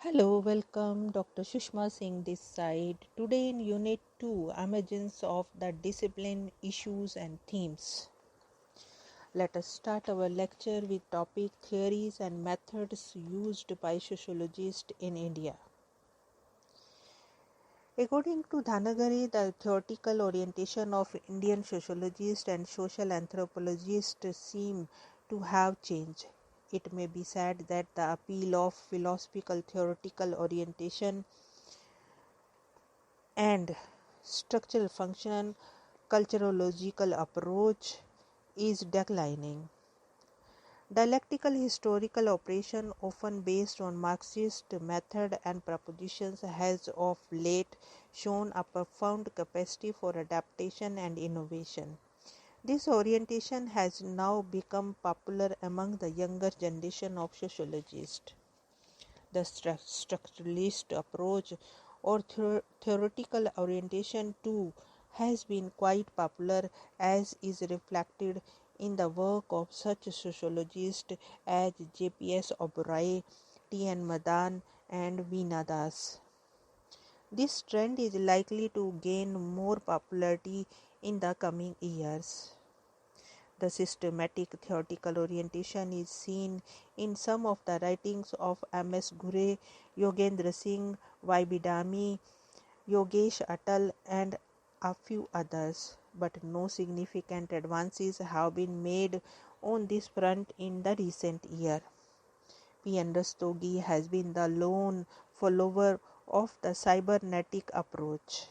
Hello, welcome. Dr. Sushma Singh this side. Today in Unit 2, Emergence of the Discipline, Issues and Themes. Let us start our lecture with topic Theories and Methods Used by Sociologists in India. According to Dhanagari, the theoretical orientation of Indian sociologists and social anthropologists seem to have changed. It may be said that the appeal of philosophical theoretical orientation and structural function culturological approach is declining. Dialectical historical operation, often based on Marxist method and propositions, has of late shown a profound capacity for adaptation and innovation. This orientation has now become popular among the younger generation of sociologists. The structuralist approach or theoretical orientation too has been quite popular, as is reflected in the work of such sociologists as J.P.S. Oberoi, T.N. Madan and Veena Das. This trend is likely to gain more popularity in the coming years. The systematic theoretical orientation is seen in some of the writings of M.S. Gure, Yogendra Singh, Y. Bidami, Yogesh Atal and a few others, but no significant advances have been made on this front in the recent year. P. N. Rastogi has been the lone follower of the cybernetic approach.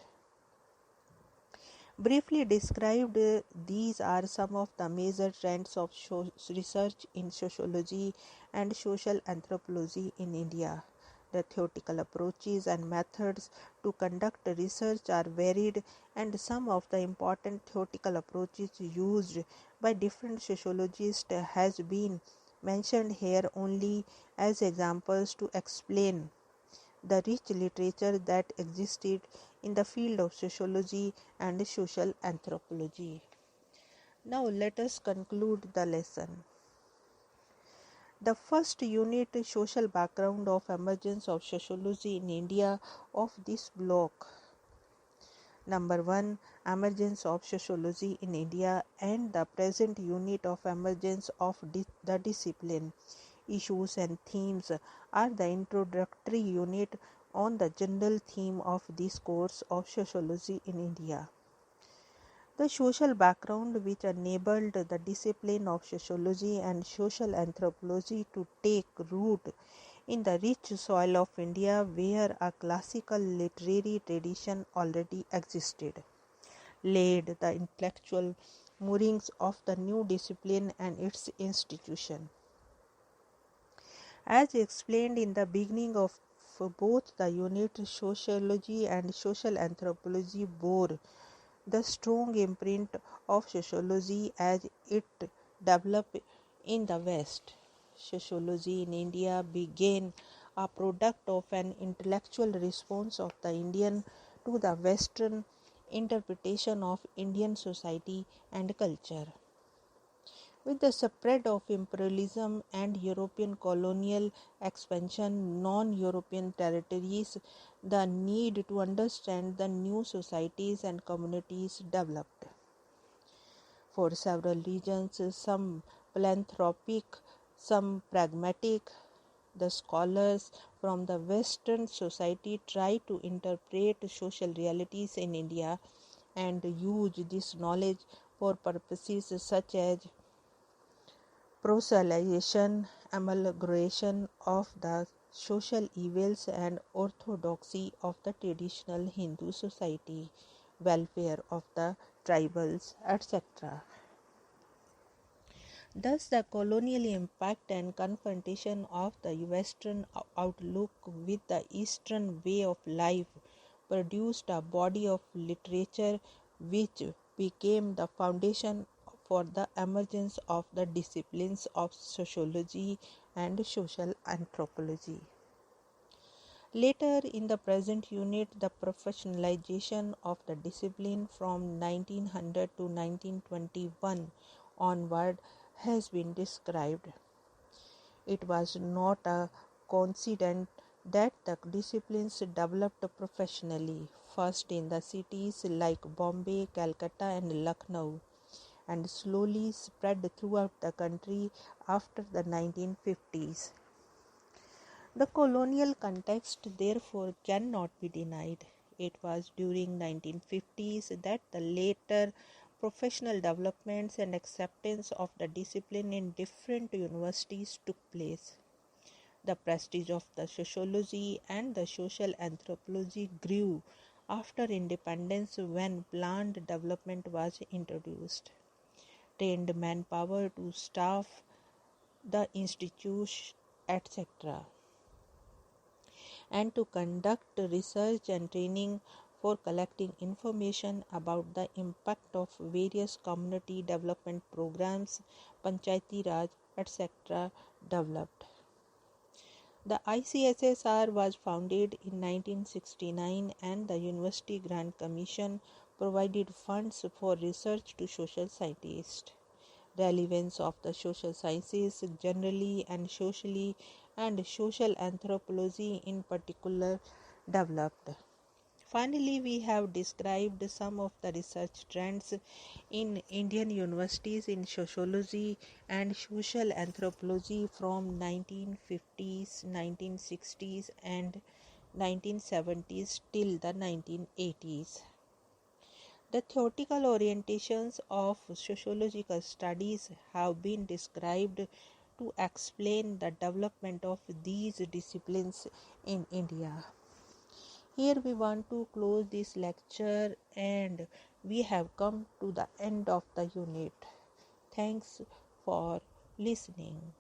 Briefly described, these are some of the major trends of research in sociology and social anthropology in India. The theoretical approaches and methods to conduct research are varied, and some of the important theoretical approaches used by different sociologists has been mentioned here only as examples to explain the rich literature that existed in the field of sociology and social anthropology. Now let us conclude the lesson. The first unit, social background of emergence of sociology in India, of this block. Number 1, emergence of sociology in India and the present unit of emergence of the discipline. Issues and themes are the introductory unit on the general theme of this course of sociology in India. The social background which enabled the discipline of sociology and social anthropology to take root in the rich soil of India, where a classical literary tradition already existed, laid the intellectual moorings of the new discipline and its institution. As explained in the beginning of both the unit, sociology and social anthropology bore the strong imprint of sociology as it developed in the West. Sociology in India began a product of an intellectual response of the Indian to the Western interpretation of Indian society and culture. With the spread of imperialism and European colonial expansion, non-European territories, the need to understand the new societies and communities developed. For several reasons, some philanthropic, some pragmatic, the scholars from the Western society try to interpret social realities in India and use this knowledge for purposes such as proselytization, amelioration of the social evils and orthodoxy of the traditional Hindu society, welfare of the tribals, etc. Thus, the colonial impact and confrontation of the Western outlook with the Eastern way of life produced a body of literature which became the foundation for the emergence of the disciplines of sociology and social anthropology. Later in the present unit, the professionalization of the discipline from 1900 to 1921 onward has been described. It was not a coincidence that the disciplines developed professionally, first in the cities like Bombay, Calcutta, and Lucknow, and slowly spread throughout the country after the 1950s. The colonial context therefore cannot be denied. It was during 1950s that the later professional developments and acceptance of the discipline in different universities took place. The prestige of the sociology and the social anthropology grew after independence when planned development was introduced. Trained manpower to staff the institute, etc., and to conduct research and training for collecting information about the impact of various community development programs, Panchayati Raj, etc., developed. The ICSSR was founded in 1969 and the University Grant Commission provided funds for research to social scientists. Relevance of the social sciences generally and socially and social anthropology in particular developed. Finally, we have described some of the research trends in Indian universities in sociology and social anthropology from 1950s, 1960s and 1970s till the 1980s. The theoretical orientations of sociological studies have been described to explain the development of these disciplines in India. Here we want to close this lecture and we have come to the end of the unit. Thanks for listening.